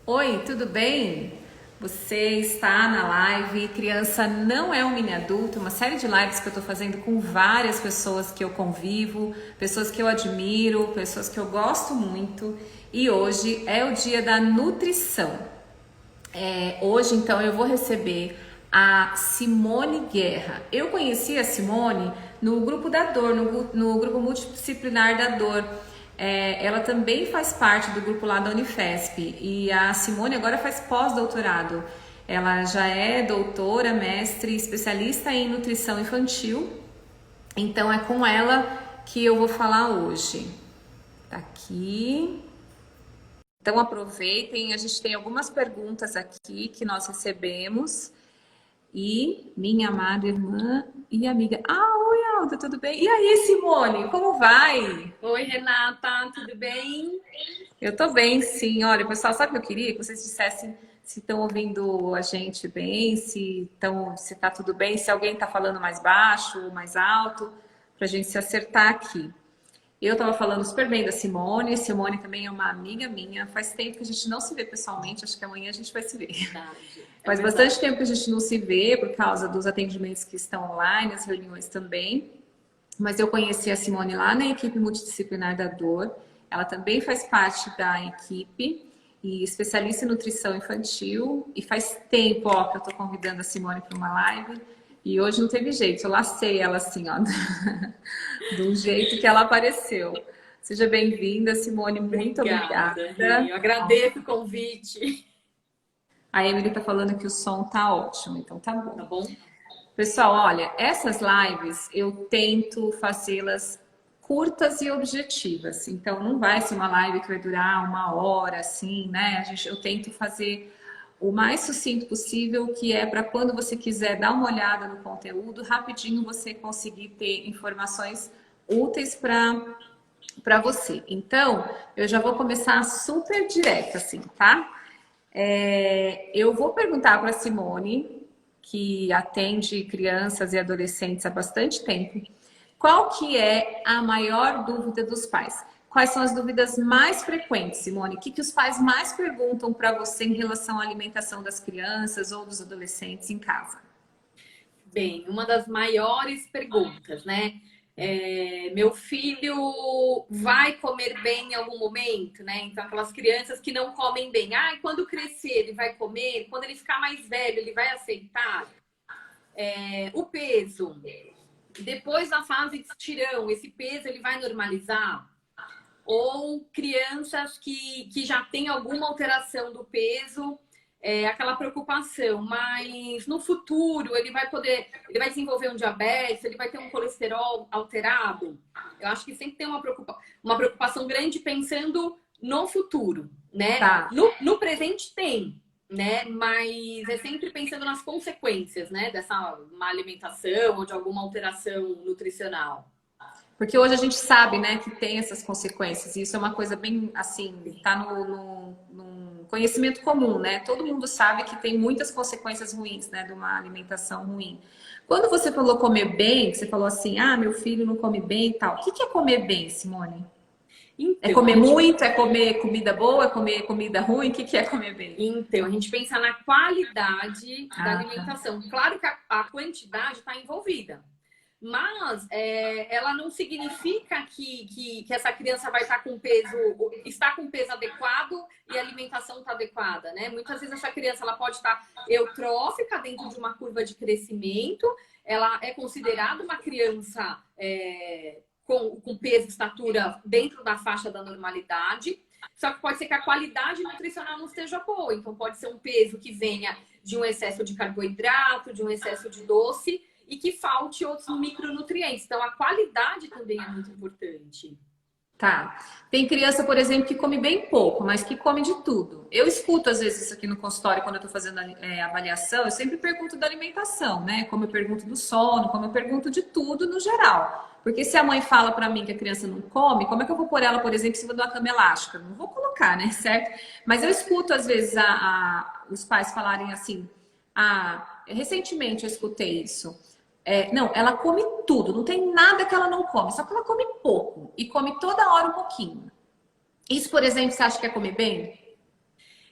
Oi, tudo bem? Você está na live Criança Não é um Mini Adulto, uma série de lives que eu estou fazendo com várias pessoas que eu convivo, pessoas que eu admiro, pessoas que eu gosto muito. E hoje é o dia da nutrição. Hoje, então, eu vou receber a Simone Guerra. Eu conheci a Simone no grupo da Dor, no grupo multidisciplinar da Dor. Ela também faz parte do grupo lá da Unifesp e a Simone agora faz pós-doutorado. Ela já é doutora, mestre, especialista em nutrição infantil. Então é com ela que eu vou falar hoje. Tá aqui. Então aproveitem, a gente tem algumas perguntas aqui que nós recebemos. E minha amada irmã e amiga. Oi, Alda, tudo bem? E aí, Simone, como vai? Oi, Renata, tudo bem? Eu tô bem, sim. Olha, pessoal, sabe o que eu queria? Que vocês dissessem se estão ouvindo a gente bem, se tá tudo bem, se alguém tá falando mais baixo, mais alto, pra gente se acertar aqui. Eu estava falando super bem da Simone. Simone também é uma amiga minha. Faz tempo que a gente não se vê pessoalmente. Acho que amanhã a gente vai se ver. Verdade, é Faz bastante verdade. tempo que a gente não se vê por causa dos atendimentos que estão online, as reuniões também. Mas eu conheci a Simone lá na equipe multidisciplinar da Dor. Ela também faz parte da equipe e especialista em nutrição infantil. E faz tempo, ó, que eu tô convidando a Simone para uma live. E hoje não teve jeito, eu lacei ela assim, ó, do jeito que ela apareceu. Seja bem-vinda, Simone, muito Obrigada, Rê. obrigada. Eu agradeço o convite. A Emily tá falando que o som tá ótimo, então tá Tá bom. bom? Pessoal, olha, essas lives eu tento fazê-las curtas e objetivas. Então, não vai ser uma live que vai durar 1 hora, assim, né? Eu tento fazer o mais sucinto possível, que é para quando você quiser dar uma olhada no conteúdo, rapidinho você conseguir ter informações úteis para você. Então, eu já vou começar super direto, assim, tá? Eu vou perguntar para a Simone, que atende crianças e adolescentes há bastante tempo, qual que é a maior dúvida dos pais? Quais são as dúvidas mais frequentes, Simone? O que os pais mais perguntam para você em relação à alimentação das crianças ou dos adolescentes em casa? Bem, uma das maiores perguntas, né? Meu filho vai comer bem em algum momento, né? Então, aquelas crianças que não comem bem. Ah, e quando crescer, ele vai comer? Quando ele ficar mais velho, ele vai aceitar? O peso. Depois da fase de estirão, esse peso ele vai normalizar? Ou crianças que já têm alguma alteração do peso, aquela preocupação, mas no futuro ele vai desenvolver um diabetes, ele vai ter um colesterol alterado. Eu acho que sempre tem uma preocupação grande pensando no futuro, né? Tá. No presente tem, né? Mas é sempre pensando nas consequências, né? Dessa má alimentação ou de alguma alteração nutricional. Porque hoje a gente sabe, né, que tem essas consequências. E isso é uma coisa bem, assim, tá no conhecimento comum, né? Todo mundo sabe que tem muitas consequências ruins, né, de uma alimentação ruim. Quando você falou comer bem, que você falou assim, ah, meu filho não come bem e tal. O que é comer bem, Simone? É Então, a comer gente muito? É comer comida boa? É comer comida ruim? O que é comer bem? Então, a gente pensa na qualidade da Ah, tá. alimentação. Claro que a quantidade está envolvida, mas ela não significa que essa criança vai estar com peso, está com peso adequado e a alimentação está adequada, né? Muitas vezes essa criança ela pode estar eutrófica dentro de uma curva de crescimento, ela é considerada uma criança com peso e estatura dentro da faixa da normalidade. Só que pode ser que a qualidade nutricional não esteja boa. Então, pode ser um peso que venha de um excesso de carboidrato, de um excesso de doce e que falte outros micronutrientes. Então, a qualidade também é muito importante. Tá. Tem criança, por exemplo, que come bem pouco, mas que come de tudo. Eu escuto, às vezes, isso aqui no consultório, quando eu tô fazendo avaliação, eu sempre pergunto da alimentação, né? Como eu pergunto do sono, como eu pergunto de tudo no geral. Porque se a mãe fala pra mim que a criança não come, como é que eu vou pôr ela, por exemplo, em cima de uma cama elástica? Não vou colocar, né? Certo? Mas eu escuto, às vezes, os pais falarem assim, recentemente eu escutei isso. Não, ela come tudo, não tem nada que ela não come, só que ela come pouco e come toda hora um pouquinho. Isso, por exemplo, você acha que é comer bem?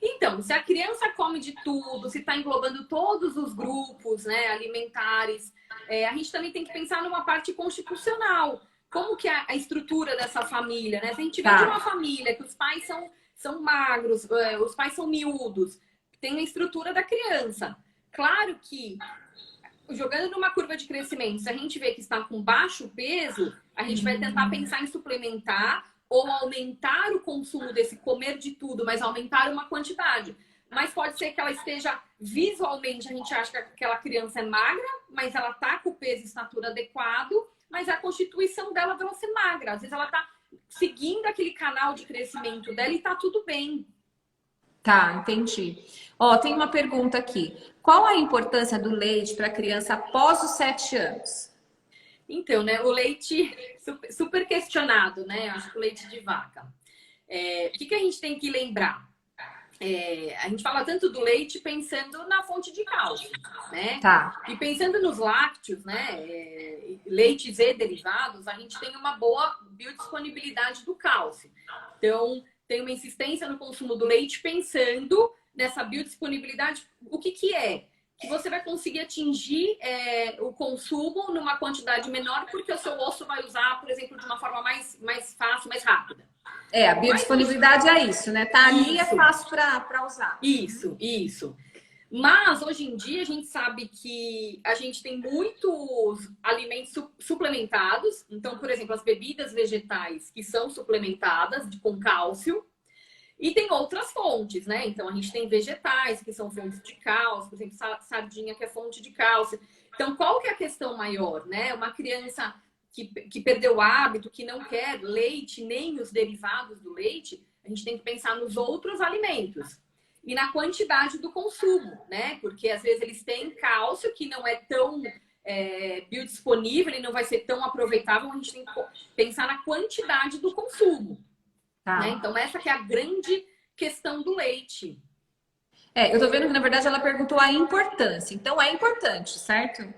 Então, se a criança come de tudo, se está englobando todos os grupos, né, alimentares, a gente também tem que pensar numa parte constitucional. Como que é a estrutura dessa família, né? Se a gente vem de uma família que os pais são magros, os pais são miúdos, tem a estrutura da criança. Claro que, jogando numa curva de crescimento, se a gente vê que está com baixo peso, a gente vai tentar pensar em suplementar ou aumentar o consumo desse comer de tudo, mas aumentar uma quantidade. Mas pode ser que ela esteja visualmente, a gente acha que aquela criança é magra, mas ela tá com o peso e estatura adequado, mas a constituição dela vai ser magra. Às vezes ela tá seguindo aquele canal de crescimento dela e tá tudo bem. Tá, entendi. Ó, tem uma pergunta aqui. Qual a importância do leite para a criança após os 7 anos? Então, né, o leite super questionado, né? Acho que o leite de vaca. O que a gente tem que lembrar? A gente fala tanto do leite pensando na fonte de cálcio, né? Tá. E pensando nos lácteos, né? Leites e derivados, a gente tem uma boa biodisponibilidade do cálcio. Então, tem uma insistência no consumo do leite pensando nessa biodisponibilidade. O que é? Que você vai conseguir atingir o consumo numa quantidade menor porque o seu osso vai usar, por exemplo, de uma forma mais fácil, mais rápida. A biodisponibilidade é isso, né? Tá ali, é fácil para usar. Isso. Mas, hoje em dia, a gente sabe que a gente tem muitos alimentos suplementados. Então, por exemplo, as bebidas vegetais que são suplementadas com cálcio. E tem outras fontes, né? Então, a gente tem vegetais que são fontes de cálcio. Por exemplo, sardinha que é fonte de cálcio. Então, qual que é a questão maior, né? Uma criança que perdeu o hábito, que não quer leite nem os derivados do leite, a gente tem que pensar nos outros alimentos e na quantidade do consumo, né? Porque às vezes eles têm cálcio que não é tão biodisponível, ele não vai ser tão aproveitável, a gente tem que pensar na quantidade do consumo. Tá. Né? Então, essa que é a grande questão do leite. Eu tô vendo que, na verdade, ela perguntou a importância. Então, é importante, certo?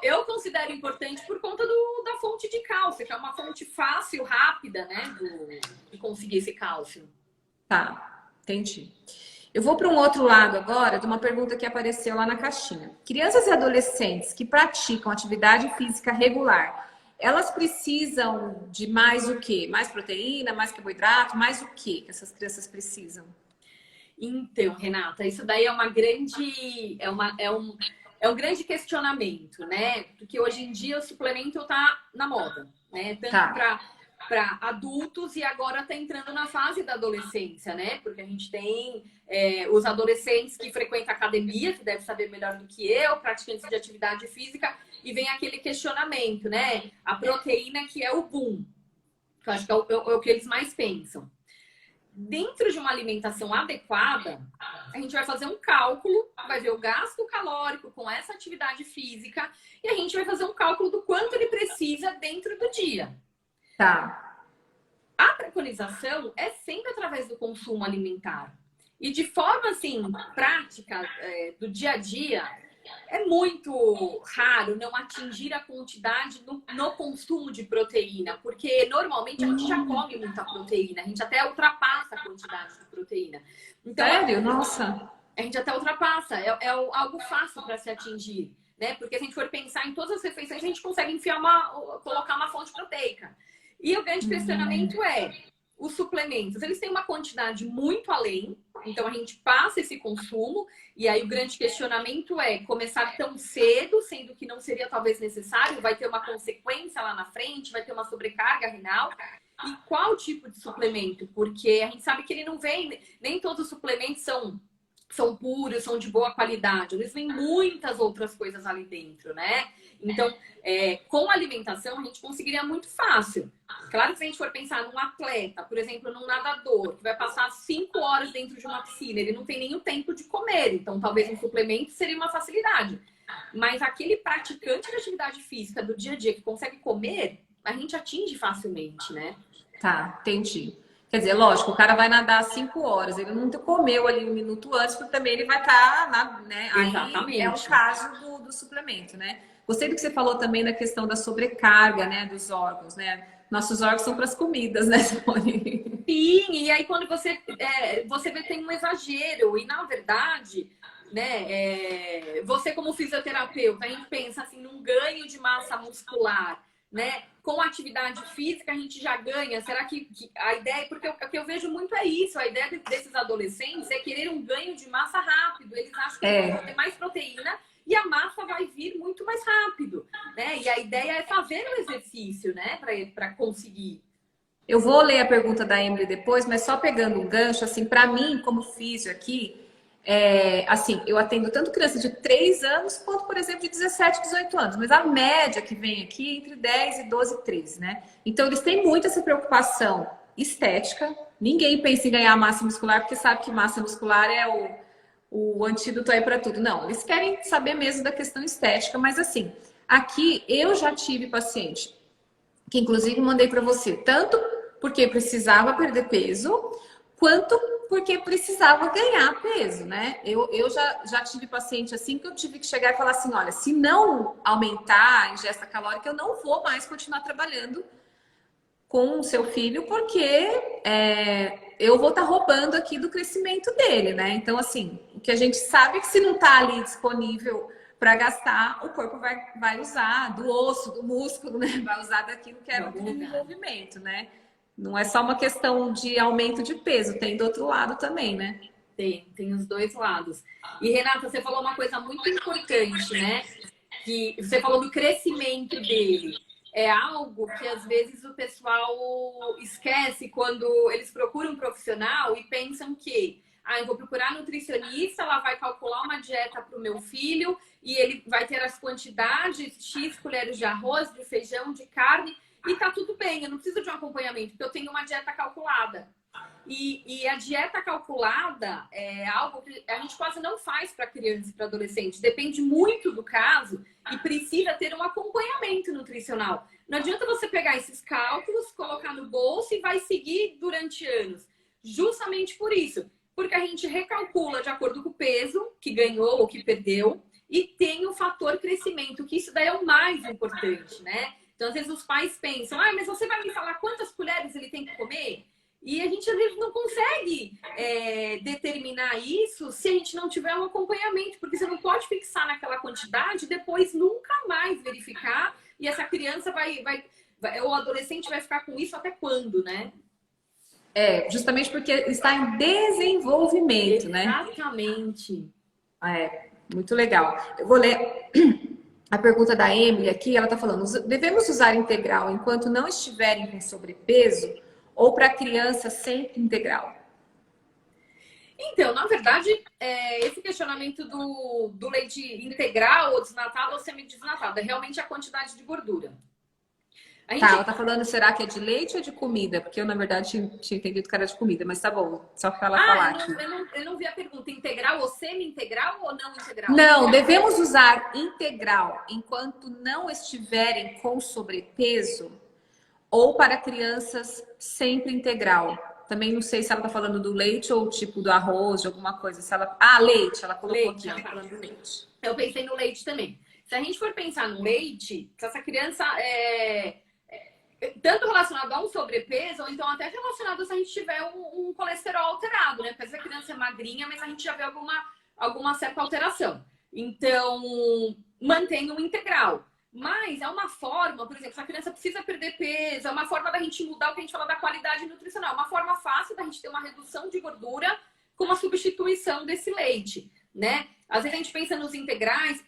Eu considero importante por conta da fonte de cálcio, que é uma fonte fácil, rápida, né? De conseguir esse cálcio. Tá, entendi. Eu vou para um outro lado agora, de uma pergunta que apareceu lá na caixinha. Crianças e adolescentes que praticam atividade física regular, elas precisam de mais o quê? Mais proteína, mais carboidrato, mais o quê que essas crianças precisam? Então, Renata, isso daí é uma grande... É um grande questionamento, né? Porque hoje em dia o suplemento tá na moda, né? Tanto para adultos e agora tá entrando na fase da adolescência, né? Porque a gente tem os adolescentes que frequentam academia, que deve saber melhor do que eu, praticantes de atividade física, e vem aquele questionamento, né? A proteína que é o boom, que eu acho que é o que eles mais pensam. Dentro de uma alimentação adequada, a gente vai fazer um cálculo, vai ver o gasto calórico com essa atividade física e a gente vai fazer um cálculo do quanto ele precisa dentro do dia. Tá. A preconização é sempre através do consumo alimentar. E de forma, assim, prática, do dia a dia, é muito raro não atingir a quantidade no consumo de proteína, porque normalmente a gente já come muita proteína, a gente até ultrapassa a quantidade de proteína. Então, sério? Nossa! A gente até ultrapassa, é algo fácil para se atingir, né? Porque se a gente for pensar em todas as refeições, a gente consegue colocar uma fonte proteica. E o grande questionamento os suplementos, eles têm uma quantidade muito além, então a gente passa esse consumo, e aí o grande questionamento é começar tão cedo, sendo que não seria talvez necessário, vai ter uma consequência lá na frente, vai ter uma sobrecarga renal. E qual tipo de suplemento? Porque a gente sabe que ele não vem, nem todos os suplementos são puros, são de boa qualidade, eles vêm muitas outras coisas ali dentro, né? Então, com a alimentação, a gente conseguiria muito fácil. Claro que se a gente for pensar num atleta, por exemplo, num nadador, que vai passar 5 horas dentro de uma piscina, ele não tem nem o tempo de comer, então talvez um suplemento seria uma facilidade. Mas aquele praticante de atividade física do dia a dia que consegue comer, a gente atinge facilmente, né? Tá, entendi. Quer dizer, lógico, o cara vai nadar 5 horas, ele não comeu ali 1 minuto antes, porque também ele vai estar, né? Exatamente. Aí é o caso do suplemento, né? Gostei do que você falou também da questão da sobrecarga, né, dos órgãos, né? Nossos órgãos são para as comidas, né, Simone? Sim, e aí quando você vê que tem um exagero, e na verdade, né, você como fisioterapeuta, a gente pensa assim num ganho de massa muscular, né? Com atividade física a gente já ganha. Será que a ideia, porque o que eu vejo muito é isso, a ideia desses adolescentes é querer um ganho de massa rápido. Eles acham que eles vão ter mais proteína e a massa vai vir muito mais rápido, né? E a ideia é fazer o exercício, né, para conseguir. Eu vou ler a pergunta da Emily depois, mas só pegando um gancho, assim, para mim, como físio aqui, assim, eu atendo tanto criança de 3 anos quanto, por exemplo, de 17, 18 anos. Mas a média que vem aqui é entre 10 e 12, 13, né? Então, eles têm muito essa preocupação estética. Ninguém pensa em ganhar massa muscular porque sabe que massa muscular é o antídoto aí para tudo. Não, eles querem saber mesmo da questão estética, mas assim, aqui eu já tive paciente que inclusive mandei para você, tanto porque precisava perder peso, quanto porque precisava ganhar peso, né? Eu já tive paciente assim que eu tive que chegar e falar assim, olha, se não aumentar a ingesta calórica, eu não vou mais continuar trabalhando com o seu filho, porque eu vou estar roubando aqui do crescimento dele, né? Então, assim, o que a gente sabe é que se não está ali disponível para gastar, o corpo vai usar do osso, do músculo, né? Vai usar daquilo que é do desenvolvimento, né? Não é só uma questão de aumento de peso, tem do outro lado também, né? Tem os dois lados. E Renata, você falou uma coisa muito importante, né? Que você falou do crescimento dele. É algo que às vezes o pessoal esquece quando eles procuram um profissional e pensam que eu vou procurar nutricionista, ela vai calcular uma dieta para o meu filho e ele vai ter as quantidades, X colheres de arroz, de feijão, de carne, e tá tudo bem, eu não preciso de um acompanhamento, porque eu tenho uma dieta calculada. E a dieta calculada é algo que a gente quase não faz para criança e para adolescente. Depende muito do caso e precisa ter um acompanhamento nutricional. Não adianta você pegar esses cálculos, colocar no bolso e vai seguir durante anos. Justamente por isso. Porque a gente recalcula de acordo com o peso que ganhou ou que perdeu e tem o fator crescimento, que isso daí é o mais importante, né? Então, às vezes os pais pensam, mas você vai me falar quantas colheres ele tem que comer? E a gente, às vezes, não consegue determinar isso se a gente não tiver um acompanhamento, porque você não pode fixar naquela quantidade e depois nunca mais verificar. E essa criança ou o adolescente vai ficar com isso até quando, né? Justamente porque está em desenvolvimento, né? Exatamente. Muito legal. Eu vou ler a pergunta da Emily aqui, ela está falando, devemos usar integral enquanto não estiverem com sobrepeso ou para criança sempre integral? Então, na verdade, esse questionamento do leite integral ou desnatado ou semidesnatado é realmente a quantidade de gordura. Ela tá falando, será que é de leite ou de comida? Porque eu, na verdade, tinha entendido que era de comida, mas tá bom, só para ela falar aqui. Eu não vi a pergunta, integral ou semi-integral ou não integral? Não, devemos usar integral enquanto não estiverem com sobrepeso ou para crianças sempre integral. Também não sei se ela tá falando do leite ou tipo do arroz, de alguma coisa. Se ela... leite, ela colocou aqui, ela tá falando do leite. Eu pensei no leite também. Se a gente for pensar no leite, se essa criança tanto relacionado a um sobrepeso, ou então até relacionado se a gente tiver um colesterol alterado, né? Porque essa criança é magrinha, mas a gente já vê alguma certa alteração. Então, mantém o integral. Mas é uma forma, por exemplo, se a criança precisa perder peso, é uma forma da gente mudar o que a gente fala da qualidade nutricional. É uma forma fácil da gente ter uma redução de gordura com uma substituição desse leite, né? Às vezes a gente pensa nos integrais,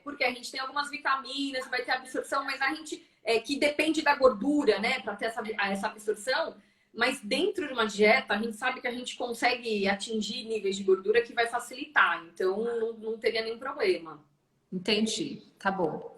porque a gente tem algumas vitaminas, vai ter absorção, mas a gente que depende da gordura, né, para ter essa absorção. Mas dentro de uma dieta, a gente sabe que a gente consegue atingir níveis de gordura que vai facilitar. Então, não teria nenhum problema. Entendi, tá bom.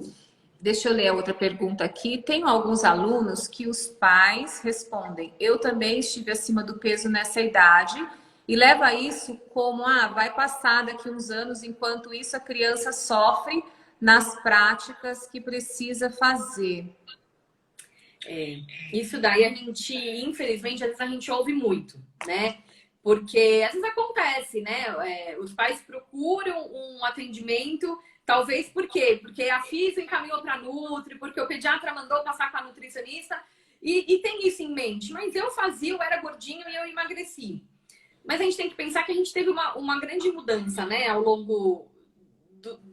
Deixa eu ler a outra pergunta aqui. Tenho alguns alunos que os pais respondem: eu também estive acima do peso nessa idade, e leva isso como, vai passar daqui uns anos, enquanto isso a criança sofre nas práticas que precisa fazer. Isso daí a gente, infelizmente, às vezes a gente ouve muito, né? Porque às vezes acontece, né? Os pais procuram um atendimento, talvez por quê? Porque a fisio encaminhou para a Nutri, porque o pediatra mandou passar com a nutricionista, E tem isso em mente. Mas eu fazia, eu era gordinho e eu emagreci. Mas a gente tem que pensar que a gente teve uma grande mudança, né, ao longo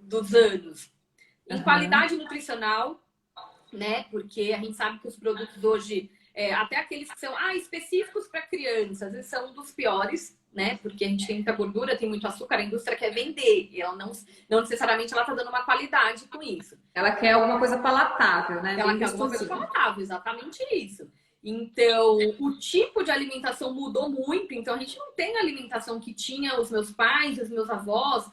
dos anos. Em Aham. qualidade nutricional, né? Porque a gente sabe que os produtos hoje, até aqueles que são específicos para crianças, eles são um dos piores, né? Porque a gente tem muita gordura, tem muito açúcar, a indústria quer vender, e ela não necessariamente ela está dando uma qualidade com isso. Ela quer alguma coisa palatável, né? Ela Bem quer alguma coisa gostosinho. palatável, exatamente isso. Então, o tipo de alimentação mudou muito, então a gente não tem a alimentação que tinha os meus pais, os meus avós,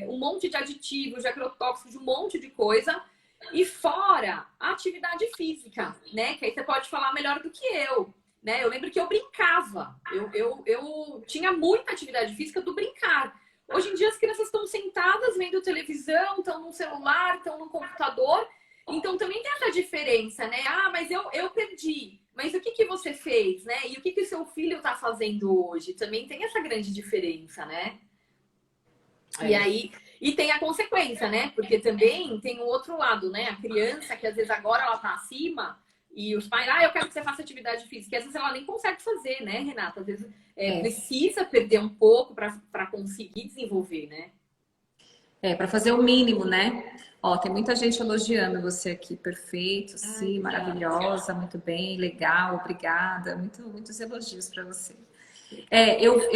um monte de aditivos, de agrotóxicos, de um monte de coisa. E fora a atividade física, né? Que aí você pode falar melhor do que eu. Né? Eu lembro que eu brincava, eu tinha muita atividade física do brincar. Hoje em dia as crianças estão sentadas vendo televisão, estão no celular, estão no computador. Então também tem essa diferença, né? Mas eu perdi. Mas o que, que você fez, né? E o que, que o seu filho está fazendo hoje? Também tem essa grande diferença, né? E É. aí, e tem a consequência, né? Porque também tem o outro lado, né? A criança que às vezes agora ela tá acima e os pais, eu quero que você faça atividade física. E às vezes ela nem consegue fazer, né, Renata? Às vezes É. precisa perder um pouco para conseguir desenvolver, né? Para fazer o mínimo, né? Ó, tem muita gente elogiando você aqui, perfeito, Ai, sim, obrigada. maravilhosa, muito bem, legal, obrigada, muitos elogios para você. Obrigada.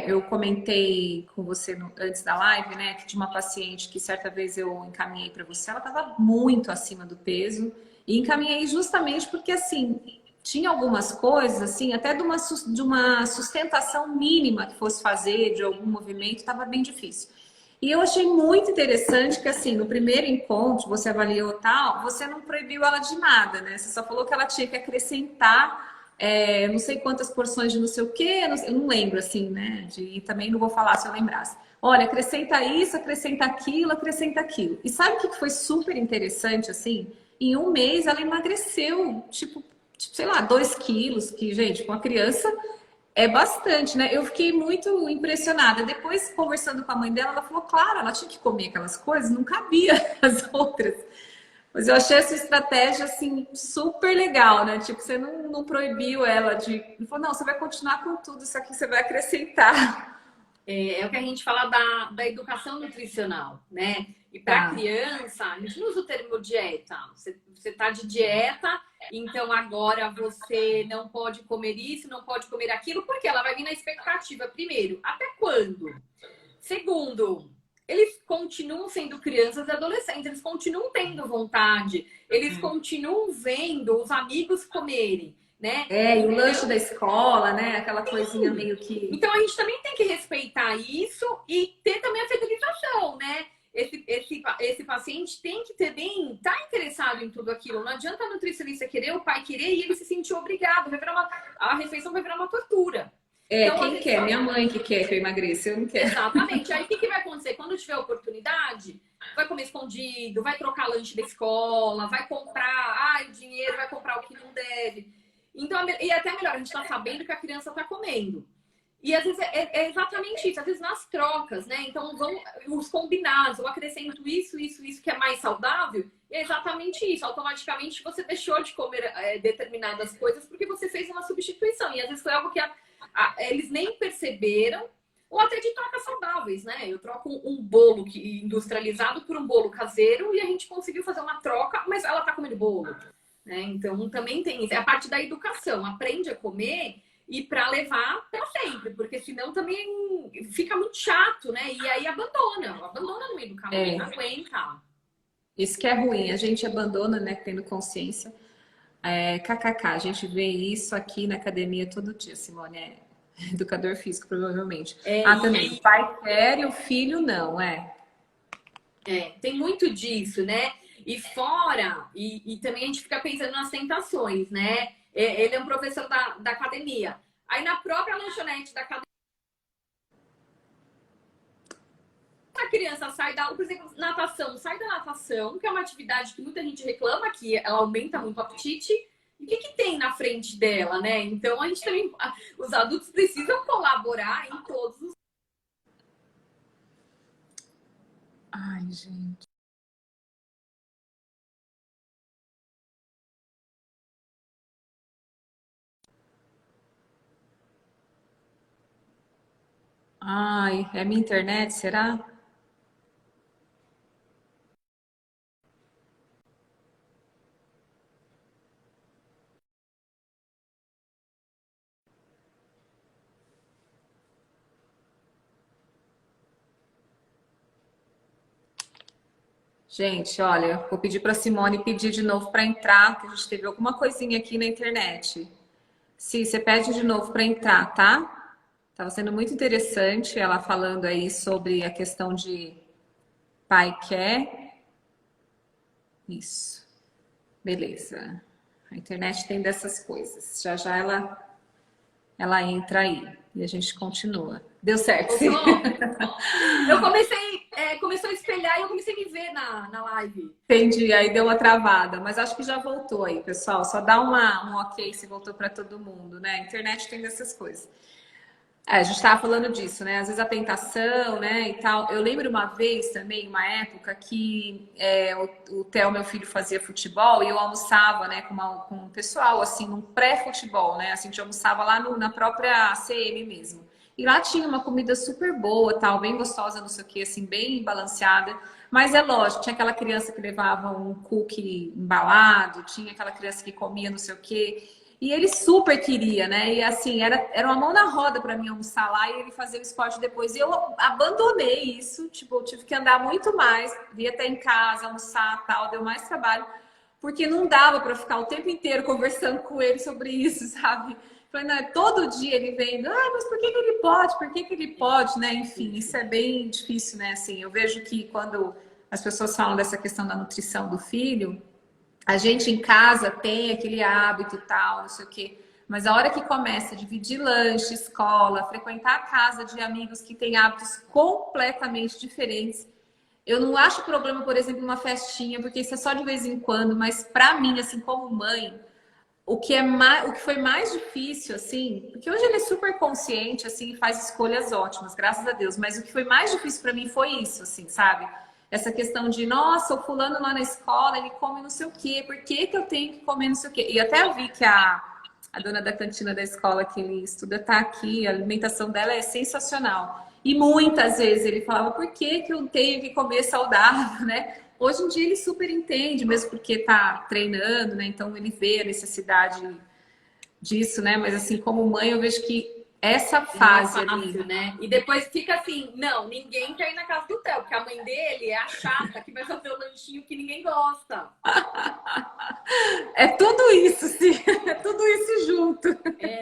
Eu comentei com você antes da live, né, que de uma paciente que certa vez eu encaminhei para você, ela estava muito acima do peso e encaminhei justamente porque assim tinha algumas coisas assim, até de uma sustentação mínima que fosse fazer de algum movimento, estava bem difícil. E eu achei muito interessante que, assim, no primeiro encontro, você avaliou tal, você não proibiu ela de nada, né? Você só falou que ela tinha que acrescentar não sei quantas porções de não sei o quê, eu não lembro, assim, né? E também não vou falar se eu lembrasse. Olha, acrescenta isso, acrescenta aquilo, acrescenta aquilo. E sabe o que foi super interessante, assim? Em um mês ela emagreceu, sei lá, 2 quilos, que, gente, com a criança é bastante, né? Eu fiquei muito impressionada. Depois, conversando com a mãe dela, ela falou, claro, ela tinha que comer aquelas coisas, não cabia as outras. Mas eu achei essa estratégia, assim, super legal, né? Tipo, você não proibiu ela de... Ele falou, não, você vai continuar com tudo, isso aqui você vai acrescentar. É o que a gente fala da educação nutricional, né? E para Tá. criança, a gente não usa o termo dieta. Você tá de dieta, então agora você não pode comer isso, não pode comer aquilo, porque ela vai vir na expectativa, primeiro, até quando? Segundo, eles continuam sendo crianças e adolescentes, eles continuam tendo vontade, eles continuam vendo os amigos comerem, né? E o lanche Então, da escola, né? Aquela coisinha meio que... então a gente também tem que respeitar isso e ter também a fidelização, né? Esse paciente tem que também estar interessado em tudo aquilo. Não adianta a nutricionista querer, o pai querer e ele se sentir obrigado. A refeição vai virar uma tortura. Então, às Quem vezes, quer? Minha mãe que quer que eu emagreça, eu não quero. exatamente. Aí o que vai acontecer? Quando tiver oportunidade, vai comer escondido, vai trocar lanche da escola, vai comprar, o dinheiro, vai comprar o que não deve. Então, e até melhor, a gente está sabendo que a criança está comendo. E às vezes é exatamente isso, às vezes nas trocas, né? Então vão os combinados, eu acrescento isso que é mais saudável, e é exatamente isso. Automaticamente você deixou de comer determinadas coisas porque você fez uma substituição. E às vezes foi algo que eles nem perceberam, ou até de trocas saudáveis, né? Eu troco um bolo industrializado por um bolo caseiro e a gente conseguiu fazer uma troca, mas ela tá comendo bolo. Né? Então também tem isso. É a parte da educação. Aprende a comer e para levar para sempre, porque senão também fica muito chato, né? E aí abandona no meio do caminho, não aguenta. Isso que é ruim, a gente abandona, né, tendo consciência. KKK, a gente vê isso aqui na academia todo dia, Simone, educador físico, provavelmente. É, Ah, também, o pai quer e o filho não, tem muito disso, né? E fora, e também a gente fica pensando nas tentações, né? Ele é um professor da academia. Aí na própria lanchonete da academia, a criança sai da aula, por exemplo, natação, sai da natação, que é uma atividade que muita gente reclama, que ela aumenta muito o apetite. E o que, que tem na frente dela, né? Então a gente também, os adultos precisam colaborar em todos os Ai, gente. Ai, é minha internet, será? Gente, olha, vou pedir para Simone pedir de novo para entrar, que a gente teve alguma coisinha aqui na internet. Se você pede de novo para entrar, tá? Tava sendo muito interessante ela falando aí sobre a questão de pai quer. Isso. Beleza. A internet tem dessas coisas. Já já ela entra aí e a gente continua. Deu certo, sim. Voltou? Eu comecei, começou a espelhar e eu comecei a me ver na live. Entendi, aí deu uma travada, mas acho que já voltou aí, pessoal. Só dá um ok se voltou para todo mundo, né? A internet tem dessas coisas. É, a gente estava falando disso, né? Às vezes a tentação, né, e tal. Eu lembro uma vez também, uma época que o Theo, meu filho, fazia futebol e eu almoçava, né, com um pessoal, assim, num pré-futebol, né? Assim, a gente almoçava lá na própria CM mesmo. E lá tinha uma comida super boa, tal, bem gostosa, não sei o quê, assim, bem balanceada. Mas é lógico, tinha aquela criança que levava um cookie embalado, tinha aquela criança que comia não sei o quê. E ele super queria, né? E assim, era uma mão na roda para mim almoçar lá e ele fazer o esporte depois. E eu abandonei isso, tipo, eu tive que andar muito mais, vir até em casa, almoçar, tal, deu mais trabalho, porque não dava para ficar o tempo inteiro conversando com ele sobre isso, sabe? Falei, não, todo dia ele vendo, mas por que que ele pode? Por que que ele pode, né? Enfim, isso é bem difícil, né? Assim, eu vejo que quando as pessoas falam dessa questão da nutrição do filho, a gente em casa tem aquele hábito tal, não sei o quê. Mas a hora que começa a dividir lanche, escola, frequentar a casa de amigos que têm hábitos completamente diferentes, eu não acho problema, por exemplo, uma festinha, porque isso é só de vez em quando, mas para mim, assim, como mãe, o que foi mais difícil, assim, porque hoje ele é super consciente, assim, e faz escolhas ótimas, graças a Deus, mas o que foi mais difícil para mim foi isso, assim, sabe? Essa questão de, nossa, o fulano lá na escola, ele come não sei o quê, por que que eu tenho que comer não sei o quê? E até eu vi que a dona da cantina da escola que ele estuda tá aqui, a alimentação dela é sensacional. E muitas vezes ele falava, por que que eu tenho que comer saudável, né? Hoje em dia ele super entende, mesmo porque tá treinando, né? Então ele vê a necessidade disso, né? Mas assim, como mãe, eu vejo que essa Não é fase ali fácil, né? E depois fica assim, não, ninguém quer ir na casa do Theo, porque a mãe dele é a chata que vai fazer o lanchinho que ninguém gosta. é tudo isso, sim, é tudo isso junto.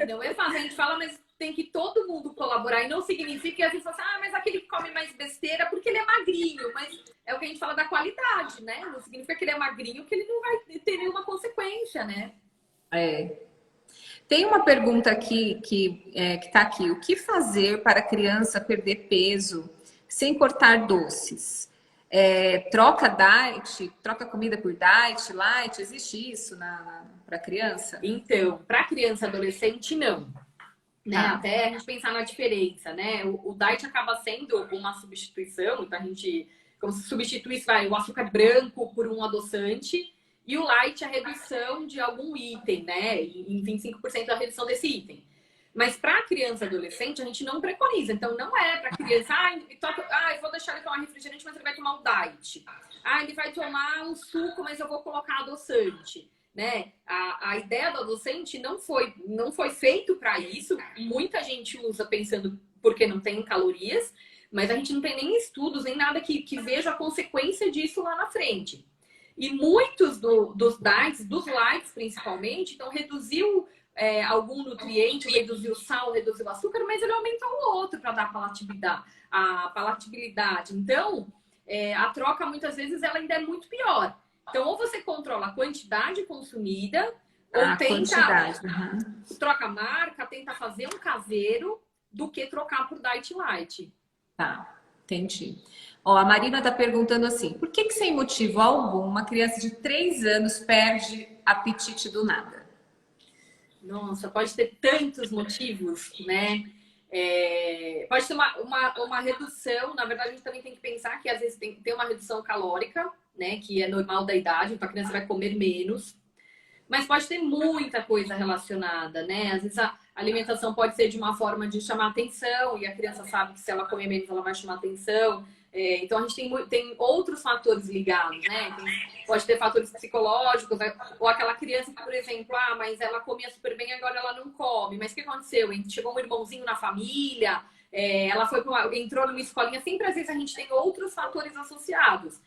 Não é fácil. A gente fala, mas tem que todo mundo colaborar. E não significa que a gente fala assim, mas aquele que come mais besteira porque ele é magrinho. Mas é o que a gente fala da qualidade, né? Não significa que ele é magrinho que ele não vai ter nenhuma consequência, né? É. Tem uma pergunta aqui que tá aqui. O que fazer para a criança perder peso sem cortar doces? Troca diet, troca comida por diet, light, existe isso para criança? Então, para criança e adolescente, não. Né? Tá. Até a gente pensar na diferença, né? O diet acaba sendo uma substituição, então a gente como se substituísse o açúcar branco por um adoçante e o light a redução de algum item, né? Em 25% a redução desse item. Mas para criança e adolescente, a gente não preconiza. Então, não é para criança, eu vou deixar ele tomar refrigerante, mas ele vai tomar o diet. Ele vai tomar um suco, mas eu vou colocar adoçante. Né? A ideia do adoçante não foi feito para isso. Muita gente usa pensando porque não tem calorias, mas a gente não tem nem estudos, nem nada que veja a consequência disso lá na frente. E muitos dos diets, dos lights principalmente, então reduziu algum nutriente, reduziu o sal, reduziu o açúcar, mas ele aumentou o outro para dar a palatabilidade. Então, a troca muitas vezes ela ainda é muito pior. Então, ou você controla a quantidade consumida, ou Quantidade. Uhum. troca a marca, tenta fazer um caseiro, do que trocar por Diet Light. Tá, entendi. Ó, a Marina tá perguntando assim: por que sem motivo algum uma criança de 3 anos perde apetite do nada? Nossa, pode ter tantos motivos, né? Pode ter uma redução, na verdade a gente também tem que pensar que às vezes tem uma redução calórica, né? Que é normal da idade, então a criança vai comer menos. Mas pode ter muita coisa relacionada, né? Às vezes a alimentação pode ser de uma forma de chamar atenção, e a criança sabe que se ela comer menos, ela vai chamar atenção. Então, a gente tem outros fatores ligados, né? Pode ter fatores psicológicos, ou aquela criança que, por exemplo, mas ela comia super bem, agora ela não come. Mas o que aconteceu? Chegou um irmãozinho na família, ela entrou numa escolinha. Sempre, às vezes, a gente tem outros fatores associados.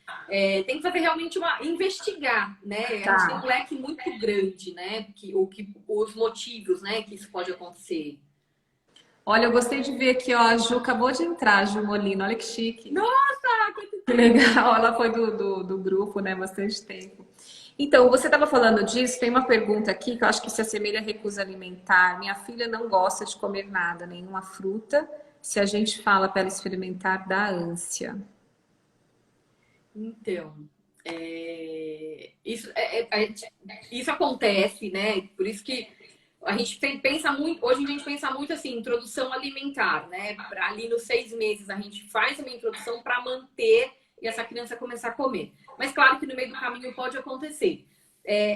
Tem que fazer realmente investigar, né? A gente tem um leque muito grande, né? Os motivos, né? Que isso pode acontecer. Olha, eu gostei de ver aqui, ó, a Ju acabou de entrar, a Ju Molina, olha que chique. Nossa, Que legal, ela foi do grupo, né, bastante tempo. Então, você estava falando disso, tem uma pergunta aqui que eu acho que se assemelha à recusa alimentar. Minha filha não gosta de comer nada, nenhuma fruta. Se a gente fala para ela experimentar, dá ânsia. Então, isso acontece, né? Por isso que a gente pensa muito, hoje a gente pensa muito assim, introdução alimentar, né? Ali nos 6 meses a gente faz uma introdução para manter e essa criança começar a comer. Mas claro que no meio do caminho pode acontecer.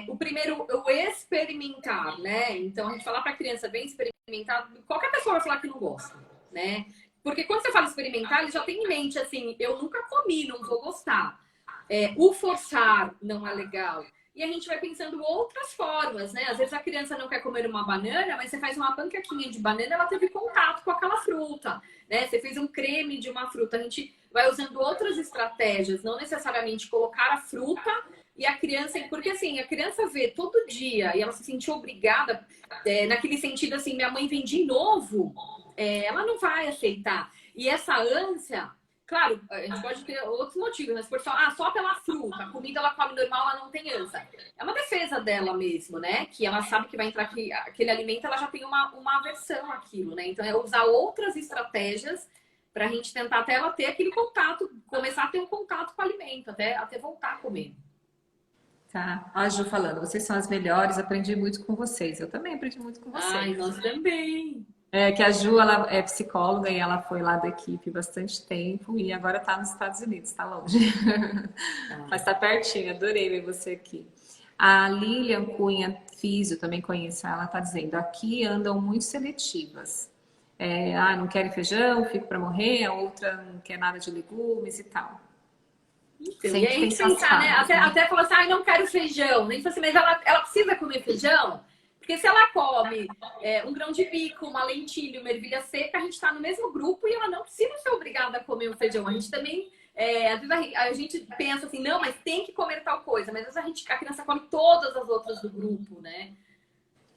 O primeiro, o experimentar, né? Então a gente falar para a criança, vem experimentar, qualquer pessoa vai falar que não gosta, né? Porque quando você fala experimentar, ele já tem em mente assim, eu nunca comi, não vou gostar. O forçar não é legal. E a gente vai pensando outras formas, né? Às vezes a criança não quer comer uma banana, mas você faz uma panquequinha de banana, ela teve contato com aquela fruta, né? Você fez um creme de uma fruta. A gente vai usando outras estratégias, não necessariamente colocar a fruta e a criança... Porque assim, a criança vê todo dia e ela se sentiu obrigada, naquele sentido assim, minha mãe vem de novo, ela não vai aceitar. E essa ânsia... Claro, a gente pode ter outros motivos, mas se for só pela fruta, a comida ela come normal, ela não tem ânsia. É uma defesa dela mesmo, né? Que ela sabe que vai entrar aquele alimento, ela já tem uma aversão àquilo, né? Então é usar outras estratégias para a gente tentar até ela ter aquele contato, começar a ter um contato com o alimento, até voltar a comer. Tá, a Ju falando, vocês são as melhores, aprendi muito com vocês. Eu também aprendi muito com vocês. Ai, nós também. Que a Ju, ela é psicóloga e ela foi lá da equipe bastante tempo e agora tá nos Estados Unidos, tá longe. Mas tá pertinho, adorei ver você aqui. A Lilian Cunha Físio, também conheço ela, tá dizendo, aqui andam muito seletivas. Não querem feijão, fico para morrer, a outra não quer nada de legumes e tal. Então, e aí a gente pensar, né? Até falar assim, não quero feijão. A gente fala assim, mas ela precisa comer feijão? Porque se ela come um grão de bico, uma lentilha, uma ervilha seca, a gente está no mesmo grupo e ela não precisa ser obrigada a comer o feijão. A gente também, às vezes a gente pensa assim, não, mas tem que comer tal coisa. Mas às vezes a criança come todas as outras do grupo, né?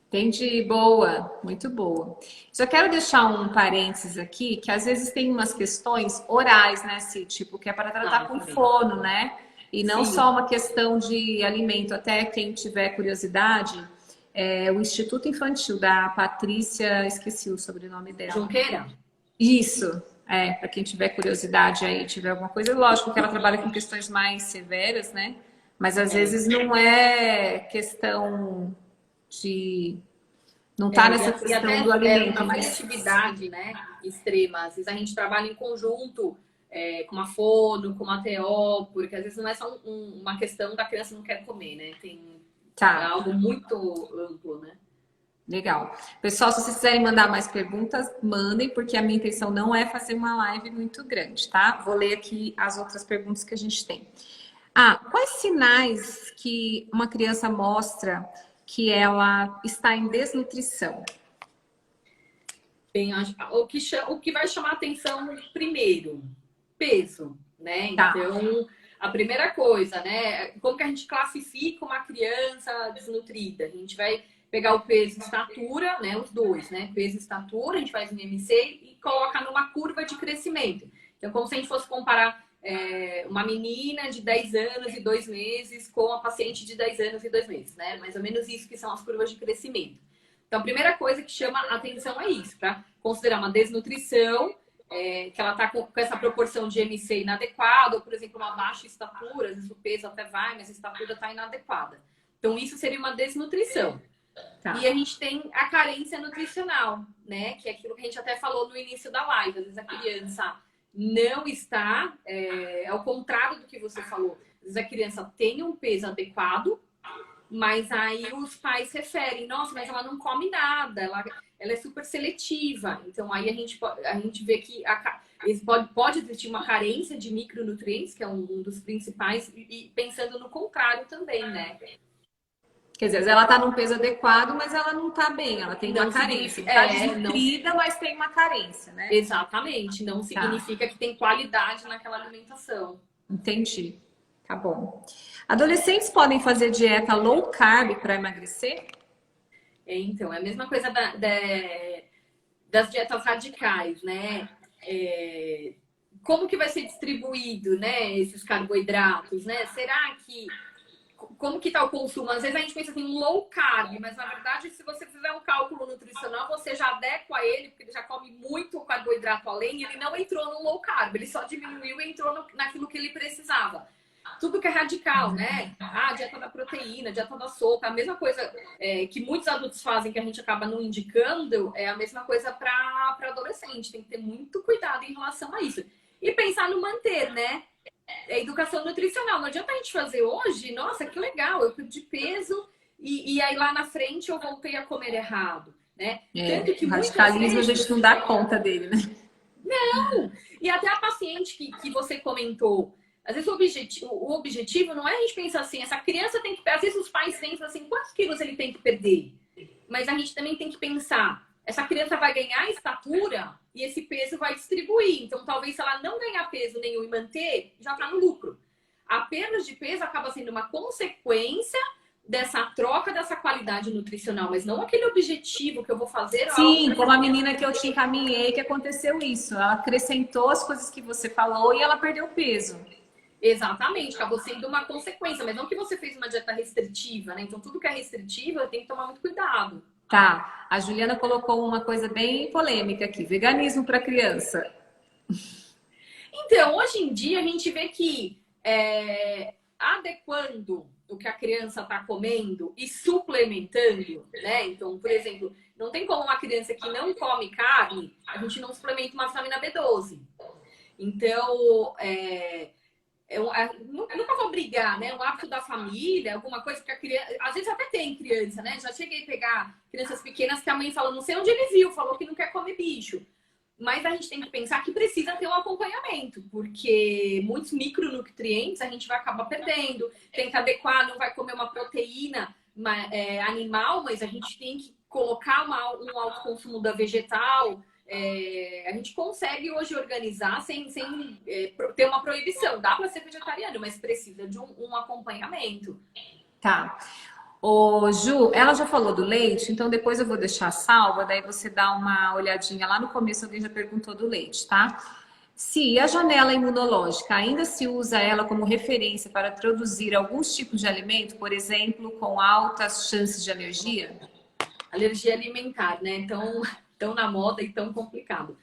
Entendi, boa, muito boa. Só quero deixar um parênteses aqui, que às vezes tem umas questões orais, né, tipo, que é para tratar com fono, né? E não só uma questão de alimento. Até quem tiver curiosidade, o Instituto Infantil da Patrícia, esqueci o sobrenome dela. Junqueira? Isso, para quem tiver curiosidade aí, tiver alguma coisa. Lógico que ela trabalha com questões mais severas, né? Mas às vezes não é questão de... Não tá nessa questão do alimento. Uma seletividade, né, extrema. Às vezes a gente trabalha em conjunto com uma fono, com uma TO, porque às vezes não é só uma questão da criança não quer comer, né? Tem algo muito amplo, né? Legal. Pessoal, se vocês quiserem mandar mais perguntas, mandem, porque a minha intenção não é fazer uma live muito grande, tá? Vou ler aqui as outras perguntas que a gente tem. Quais sinais que uma criança mostra que ela está em desnutrição? Bem, o que vai chamar atenção primeiro, peso, né? Então, a primeira coisa, né? Como que a gente classifica uma criança desnutrida? A gente vai pegar o peso e estatura, né? Os dois, né? Peso e estatura, a gente faz um IMC e coloca numa curva de crescimento. Então, como se a gente fosse comparar uma menina de 10 anos e 2 meses com a paciente de 10 anos e 2 meses, né? Mais ou menos isso que são as curvas de crescimento. Então, a primeira coisa que chama atenção é isso, para considerar uma desnutrição, que ela está com essa proporção de MC inadequada, ou, por exemplo, uma baixa estatura, às vezes o peso até vai, mas a estatura está inadequada. Então, isso seria uma desnutrição. E a gente tem a carência nutricional, né? Que é aquilo que a gente até falou no início da live. Às vezes a criança não está, ao contrário do que você falou, às vezes a criança tem um peso adequado, Mas aí os pais referem, nossa, mas ela não come nada, ela é super seletiva. Então aí a gente vê que pode existir uma carência de micronutrientes, que é um dos principais, e pensando no contrário também, né? Quer dizer, ela está num peso adequado, mas ela não está bem, ela tem uma Não carência. significa, Está não, desnutrida, mas tem uma carência, né? exatamente, não Tá, significa que tem qualidade naquela alimentação. entendi. Tá bom. Adolescentes podem fazer dieta low carb para emagrecer? Então, é a mesma coisa das dietas radicais, né? Como que vai ser distribuído, né, esses carboidratos, né? Será que como que tá o consumo? Às vezes a gente pensa assim, um low carb, mas na verdade, se você fizer um cálculo nutricional, você já adequa ele, porque ele já come muito carboidrato além, e ele não entrou no low carb, ele só diminuiu e entrou naquilo que ele precisava. Tudo que é radical, né? Ah, dieta da proteína, dieta da sopa, a mesma coisa que muitos adultos fazem que a gente acaba não indicando, é a mesma coisa para adolescente. Tem que ter muito cuidado em relação a isso. E pensar no manter, né? É educação nutricional. Não adianta a gente fazer hoje, nossa, que legal, eu perdi peso e aí lá na frente eu voltei a comer errado, né? Tanto que O muitas radicalismo a vezes gente não dá conta dele, né? e até a paciente que você comentou, às vezes o objetivo não é a gente pensar assim, essa criança tem que. Às vezes os pais pensam assim, quantos quilos ele tem que perder? Mas a gente também tem que pensar, essa criança vai ganhar estatura e esse peso vai distribuir. Então, talvez se ela não ganhar peso nenhum e manter, já está no lucro. A perda de peso acaba sendo uma consequência dessa troca dessa qualidade nutricional, mas não aquele objetivo que eu vou fazer algo Sim, para como a essa menina criança. que eu te encaminhei, que aconteceu isso. Ela acrescentou as coisas que você falou e ela perdeu peso. Exatamente, acabou sendo uma consequência, mas não que você fez uma dieta restritiva, né? Então, tudo que é restritivo tem que tomar muito cuidado. Tá, a Juliana colocou uma coisa bem polêmica aqui: veganismo para criança. Então, hoje em dia, a gente vê que adequando o que a criança está comendo e suplementando, né? Então, por exemplo, não tem como uma criança que não come carne, a gente não suplementa uma vitamina B12. Então, nunca vou brigar, né? Um hábito da família, alguma coisa que a criança. Às vezes até tem criança, né? Já cheguei a pegar crianças pequenas que a mãe fala, não sei onde ele viu, falou que não quer comer bicho. Mas a gente tem que pensar que precisa ter um acompanhamento, porque muitos micronutrientes a gente vai acabar perdendo. Tem que adequar, não vai comer uma proteína animal, mas a gente tem que colocar um alto consumo da vegetal. A gente consegue hoje organizar sem ter uma proibição. Dá para ser vegetariano, mas precisa de um acompanhamento. Tá. Ô, Ju, ela já falou do leite, então depois eu vou deixar salva, daí você dá uma olhadinha lá no começo, alguém já perguntou do leite, tá? Se a janela imunológica ainda se usa ela como referência para introduzir alguns tipos de alimento, por exemplo, com altas chances de alergia? Alergia alimentar, né? Tão na moda e tão complicado. O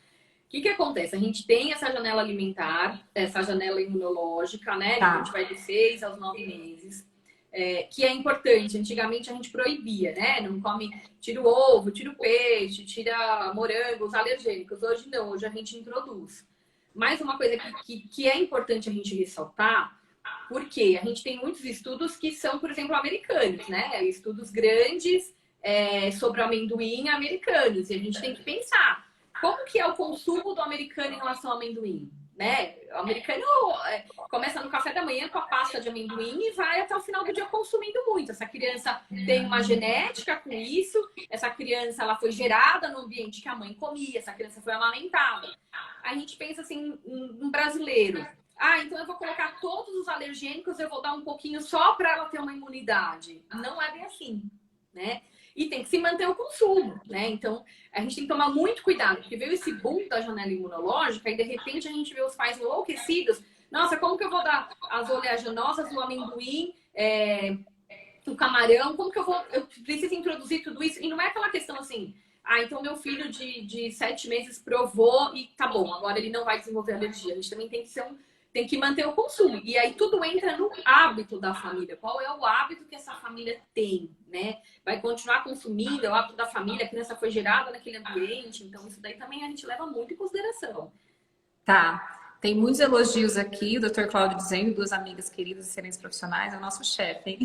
que acontece? A gente tem essa janela alimentar, essa janela imunológica, né? Tá. A gente vai de 6 aos 9 meses. Que é importante. Antigamente a gente proibia, né? Não come, tira o ovo, tira o peixe, tira morango, os alergênicos. Hoje não, hoje a gente introduz. Mais uma coisa que é importante a gente ressaltar, porque a gente tem muitos estudos que são, por exemplo, americanos, né? Estudos grandes sobre o amendoim americanos. E a gente tem que pensar, como que é o consumo do americano em relação ao amendoim? Né? O americano começa no café da manhã com a pasta de amendoim e vai até o final do dia consumindo muito. Essa criança tem uma genética com isso, essa criança ela foi gerada no ambiente que a mãe comia, essa criança foi amamentada. A gente pensa assim, um brasileiro. Então eu vou colocar todos os alergênicos, eu vou dar um pouquinho só para ela ter uma imunidade. Não é bem assim, né? E tem que se manter o consumo, né? Então, a gente tem que tomar muito cuidado, porque veio esse boom da janela imunológica e, de repente, a gente vê os pais enlouquecidos. Nossa, como que eu vou dar as oleaginosas, o amendoim, o camarão? Como que eu vou... Eu preciso introduzir tudo isso? E não é aquela questão assim... então meu filho de 7 meses provou e tá bom, agora ele não vai desenvolver alergia. A gente também tem que manter o consumo. E aí tudo entra no hábito da família. Qual é o hábito que essa família tem, né? Vai continuar consumindo, é o hábito da família, a criança foi gerada naquele ambiente. Então, isso daí também a gente leva muito em consideração. Tá. Tem muitos elogios aqui, o Dr. Cláudio dizendo, duas amigas queridas, excelentes profissionais, é o nosso chefe, hein?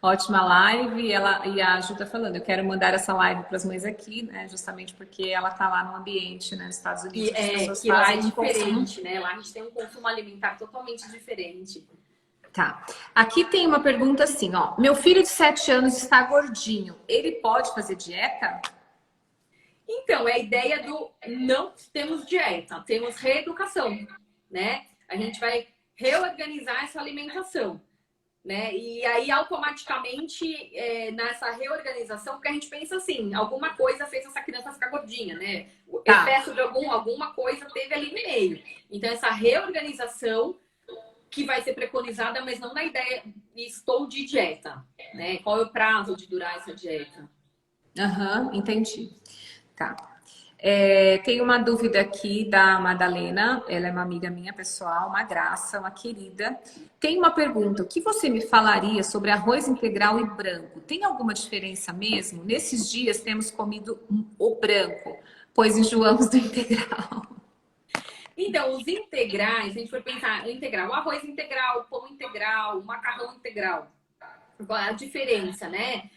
Ótima live. E a Ju tá falando, eu quero mandar essa live para as mães aqui, né? Justamente porque ela tá lá no ambiente, né? Nos Estados Unidos, onde as pessoas Que lá é fazem um consumo. diferente, né? Lá a gente tem um consumo alimentar totalmente diferente. Tá. Aqui tem uma pergunta assim, ó. Meu filho de 7 anos está gordinho. Ele pode fazer dieta? Então, é a ideia do não temos dieta, temos reeducação, né? A gente vai reorganizar essa alimentação, né? E aí, automaticamente, nessa reorganização, porque a gente pensa assim, alguma coisa fez essa criança ficar gordinha, né? O excesso de alguma coisa teve ali no meio. Então, essa reorganização que vai ser preconizada, mas não na ideia de estou de dieta, né? Qual é o prazo de durar essa dieta? Aham, entendi. Tá. Tem uma dúvida aqui da Madalena, ela é uma amiga minha pessoal, uma graça, uma querida. Tem uma pergunta, o que você me falaria sobre arroz integral e branco? Tem alguma diferença mesmo? Nesses dias temos comido o branco, pois enjoamos do integral. Então, os integrais, se a gente for pensar integral, o arroz integral, o pão integral, o macarrão integral, qual é a diferença, né?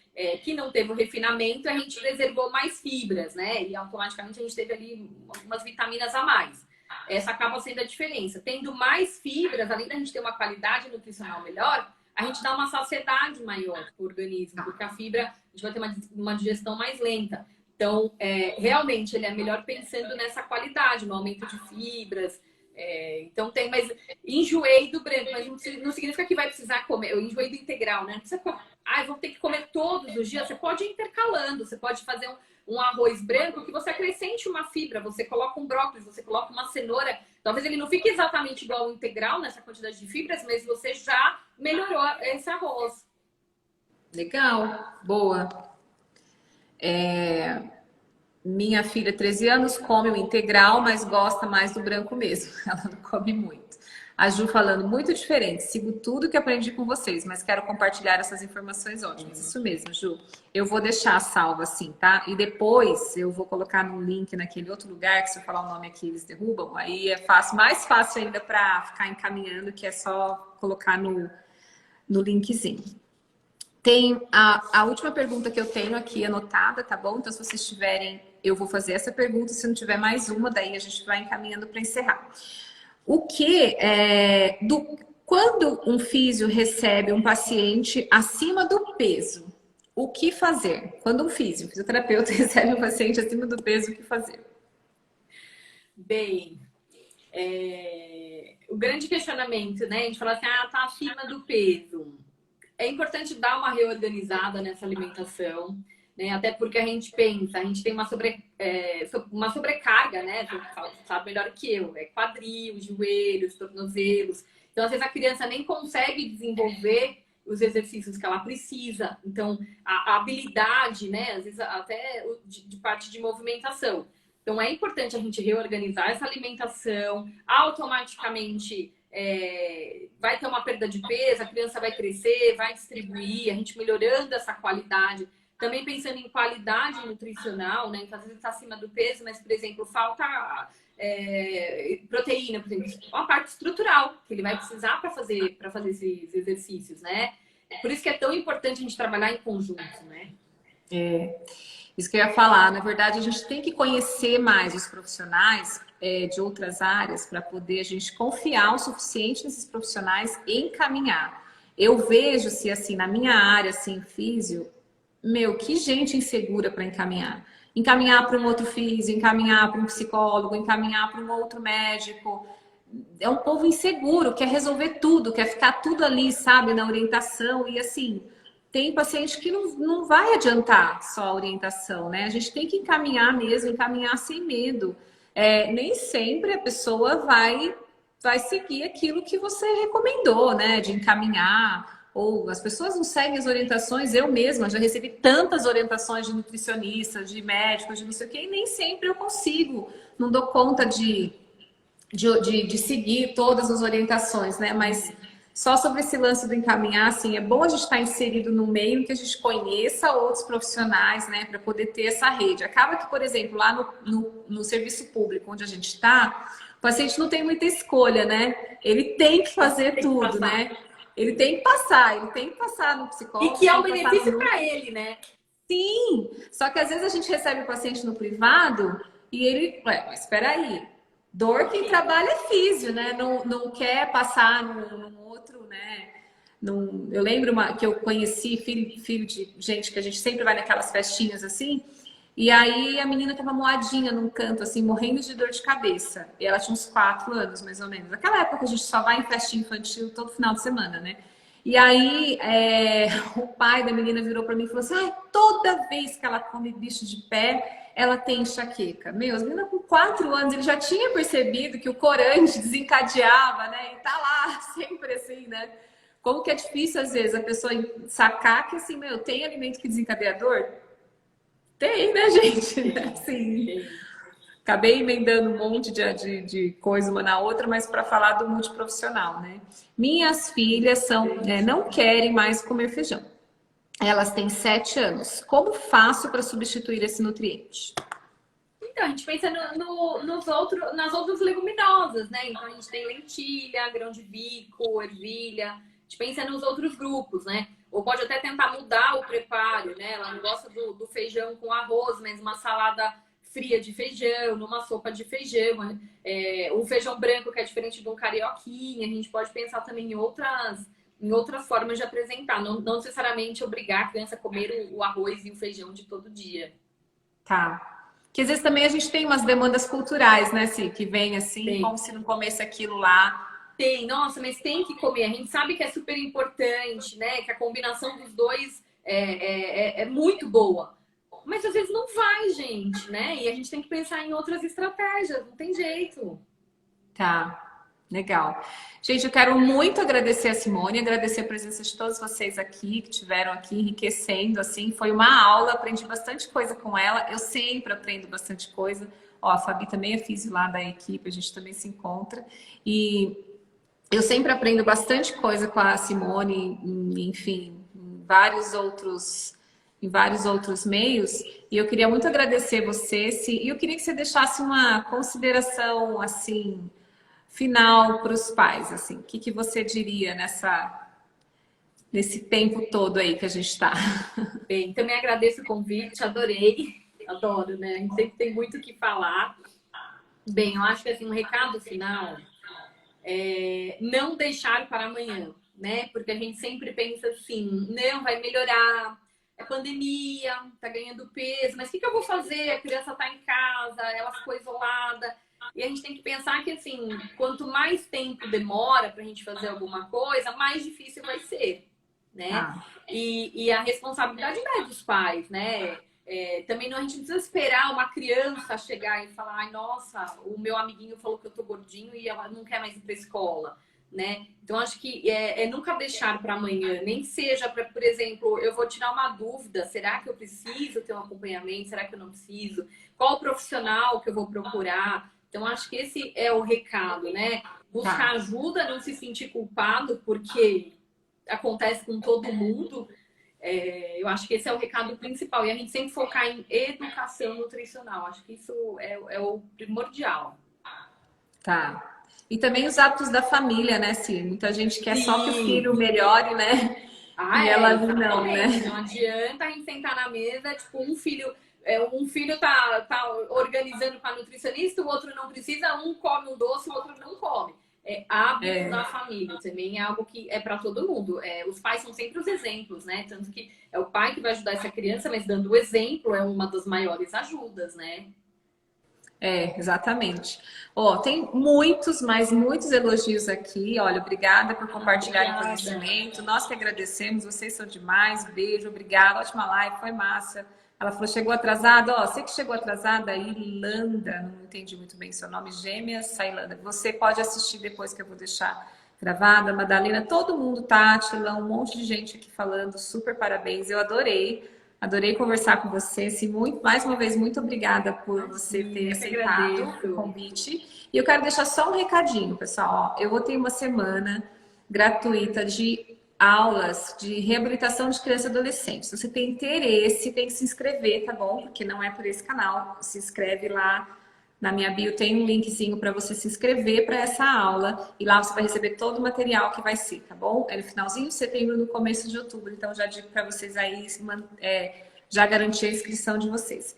Que não teve o refinamento, a gente preservou mais fibras, né? E automaticamente a gente teve ali algumas vitaminas a mais. Essa acaba sendo a diferença. Tendo mais fibras, além da gente ter uma qualidade nutricional melhor, a gente dá uma saciedade maior para o organismo, porque a fibra, a gente vai ter uma digestão mais lenta. Então, realmente, ele é melhor pensando nessa qualidade, no aumento de fibras. Então, mas enjoei do branco, mas não significa que vai precisar comer. Eu enjoei do integral, né? Não precisa comer. Eu vou ter que comer todos os dias. Você pode ir intercalando, você pode fazer um arroz branco que você acrescente uma fibra, você coloca um brócolis, você coloca uma cenoura. Talvez ele não fique exatamente igual ao integral nessa quantidade de fibras, mas você já melhorou esse arroz. Legal, boa. Minha filha, 13 anos, come o integral, mas gosta mais do branco mesmo. Ela não come muito. A Ju falando, muito diferente. Sigo tudo que aprendi com vocês, mas quero compartilhar essas informações ótimas. Isso mesmo, Ju. Eu vou deixar salva assim, tá? E depois eu vou colocar no link naquele outro lugar, que se eu falar o nome aqui eles derrubam. Aí é fácil, mais fácil ainda para ficar encaminhando, que é só colocar no linkzinho. Tem a última pergunta que eu tenho aqui anotada, tá bom? Então, se vocês tiverem, eu vou fazer essa pergunta. Se não tiver mais uma, daí a gente vai encaminhando para encerrar. Quando um físio recebe um paciente acima do peso, o que fazer? Quando um fisioterapeuta recebe um paciente acima do peso, o que fazer? Bem, o grande questionamento, né? A gente fala assim, tá acima do peso. É importante dar uma reorganizada nessa alimentação, né? Até porque a gente pensa, a gente tem uma sobrecarga, né? Você sabe melhor que eu, quadril, joelhos, tornozelos. Então, às vezes a criança nem consegue desenvolver os exercícios que ela precisa. Então, a habilidade, né? Às vezes até de parte de movimentação. Então, é importante a gente reorganizar essa alimentação, automaticamente vai ter uma perda de peso, a criança vai crescer, vai distribuir, a gente melhorando essa qualidade. Também pensando em qualidade nutricional, né? Então, às vezes está acima do peso, mas, por exemplo, falta proteína, por exemplo, uma parte estrutural que ele vai precisar para fazer esses exercícios, né? Por isso que é tão importante a gente trabalhar em conjunto, né? Isso que eu ia falar. Na verdade, a gente tem que conhecer mais os profissionais de outras áreas para poder a gente confiar o suficiente nesses profissionais e encaminhar. Eu vejo se assim, na minha área, assim, físio, que gente insegura para encaminhar. Encaminhar para um outro físio, encaminhar para um psicólogo, encaminhar para um outro médico. É um povo inseguro, quer resolver tudo, quer ficar tudo ali, sabe, na orientação. E assim, tem paciente que não vai adiantar só a orientação, né? A gente tem que encaminhar mesmo, encaminhar sem medo. Nem sempre a pessoa vai seguir aquilo que você recomendou, né? De encaminhar. Ou as pessoas não seguem as orientações. Eu mesma já recebi tantas orientações de nutricionistas, de médicos, de não sei o quê, e nem sempre eu consigo. Não dou conta de seguir todas as orientações, né? Mas só sobre esse lance do encaminhar, assim, é bom a gente estar inserido no meio que a gente conheça outros profissionais, né? Para poder ter essa rede. Acaba que, por exemplo, lá no serviço público, onde a gente está, o paciente não tem muita escolha, né? Ele tem que fazer tudo, né? ele tem que passar no E psicólogo, que é tem um que passar no benefício para ele, né? Sim, só que às vezes a gente recebe o paciente no privado e ele, ué, mas espera aí, dor quem trabalha é físio, né? Não quer passar num outro, né? Eu lembro que eu conheci filho de gente que a gente sempre vai naquelas festinhas assim, e aí a menina tava moadinha num canto, assim, morrendo de dor de cabeça. E ela tinha uns 4 anos, mais ou menos. Naquela época que a gente só vai em festinha infantil todo final de semana, né? E aí, o pai da menina virou para mim e falou assim: ai, toda vez que ela come bicho de pé, ela tem enxaqueca. Meu, a menina com 4 anos, ele já tinha percebido que o corante desencadeava, né? E tá lá, sempre assim, né? Como que é difícil, às vezes, a pessoa sacar que, assim, meu, tem alimento que desencadeia dor? Tem, né, gente? Assim, acabei emendando um monte de coisa uma na outra, mas para falar do multiprofissional, né? Minhas filhas não querem mais comer feijão. Elas têm 7 anos. Como faço para substituir esse nutriente? Então, a gente pensa nas outras leguminosas, né? Então, a gente tem lentilha, grão de bico, ervilha. A gente pensa nos outros grupos, né? Ou pode até tentar mudar o preparo, né? Ela não gosta do feijão com arroz, mas uma salada fria de feijão, numa sopa de feijão. O feijão branco, que é diferente de um carioquinha. A gente pode pensar também em outras formas de apresentar. Não necessariamente obrigar a criança a comer o arroz e o feijão de todo dia. Tá. Que às vezes também a gente tem umas demandas culturais, né, Si? Que vem assim, Tem. como se não comesse aquilo lá. Tem, nossa, mas tem que comer. A gente sabe que é super importante, né? Que a combinação dos dois é muito boa. Mas às vezes não vai, gente, né? E a gente tem que pensar em outras estratégias, não tem jeito. Tá. Legal. Gente, eu quero muito agradecer a Simone, agradecer a presença de todos vocês aqui, que tiveram aqui enriquecendo, assim, foi uma aula, aprendi bastante coisa com ela, eu sempre aprendo bastante coisa. Ó, a Fabi também é físio lá da equipe, a gente também se encontra. E eu sempre aprendo bastante coisa com a Simone, enfim, em vários outros meios. E eu queria muito agradecer você, e eu queria que você deixasse uma consideração, assim, final para os pais, assim, o que você diria nesse tempo todo aí que a gente está? Bem, também agradeço o convite, adorei. Adoro, né? A gente sempre tem muito o que falar. Bem, eu acho que assim, um recado final é não deixar para amanhã, né? Porque a gente sempre pensa assim, não, vai melhorar, é pandemia, tá ganhando peso, mas o que eu vou fazer? A criança tá em casa, ela ficou isolada. E a gente tem que pensar que, assim, quanto mais tempo demora pra gente fazer alguma coisa, mais difícil vai ser, né? Ah, E a responsabilidade não é dos pais, né? Também não, a gente não precisa esperar uma criança chegar e falar, ai, nossa, o meu amiguinho falou que eu tô gordinho e ela não quer mais ir pra escola, né? Então, acho que nunca deixar para amanhã, nem que seja para, por exemplo, eu vou tirar uma dúvida, será que eu preciso ter um acompanhamento? Será que eu não preciso? Qual o profissional que eu vou procurar? Então, acho que esse é o recado, né? Buscar tá. ajuda, não se sentir culpado, porque acontece com todo mundo. Eu acho que esse é o recado principal. E a gente sempre focar em educação nutricional. Acho que isso é o primordial. Tá. E também os hábitos da família, né, Sim? Muita gente quer só que o Sim. filho melhore, né? E ela não, né? Exatamente. Não adianta a gente sentar na mesa, tipo, um filho tá organizando com a nutricionista, o outro não precisa, um come um doce, o outro não come. É hábito da família, também é algo que é para todo mundo. Os pais são sempre os exemplos, né? Tanto que é o pai que vai ajudar essa criança, mas dando o exemplo é uma das maiores ajudas, né? Exatamente. Ó, tem muitos, mas muitos elogios aqui. Olha, obrigada por compartilharem Obrigada. conhecimento. Nós que agradecemos, vocês são demais. Beijo, obrigada. Ótima live, foi massa. Ela falou, chegou atrasada. Ó, você que chegou atrasada, Irlanda, não entendi muito bem seu nome, Gêmeas, Sailanda. Você pode assistir depois que eu vou deixar gravada. Madalena, todo mundo, Tátila, um monte de gente aqui falando. Super parabéns, eu adorei. Adorei conversar com você. Mais uma vez, muito obrigada por você ter Eu que aceitado o agradeço. convite. E eu quero deixar só um recadinho, pessoal. Ó, eu vou ter uma semana gratuita de aulas de reabilitação de criança e adolescente. Se você tem interesse, tem que se inscrever, tá bom? Porque não é por esse canal. Se inscreve lá Na minha bio tem um linkzinho para você se inscrever para essa aula e lá você vai receber todo o material que vai ser, tá bom? É no finalzinho de setembro, no começo de outubro, então já digo para vocês aí já garantir a inscrição de vocês.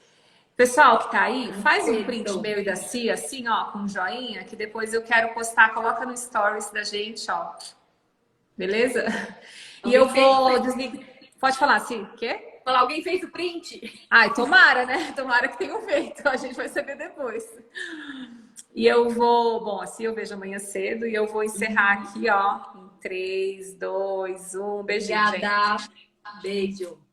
Pessoal que tá aí, faz um print Perfeito. meu e da Cia, assim, ó, com um joinha, que depois eu quero postar, coloca no stories da gente, ó. Beleza? E eu Alguém fez? vou desligar. Pode falar, Cia, o quê? Fala, alguém fez o print? Ai, tomara, né? Tomara que tenham feito. A gente vai saber depois. E eu vou, bom, assim eu vejo amanhã cedo e eu vou encerrar aqui, ó, em 3, 2, 1. Beijinho, gente. Obrigada. Beijo.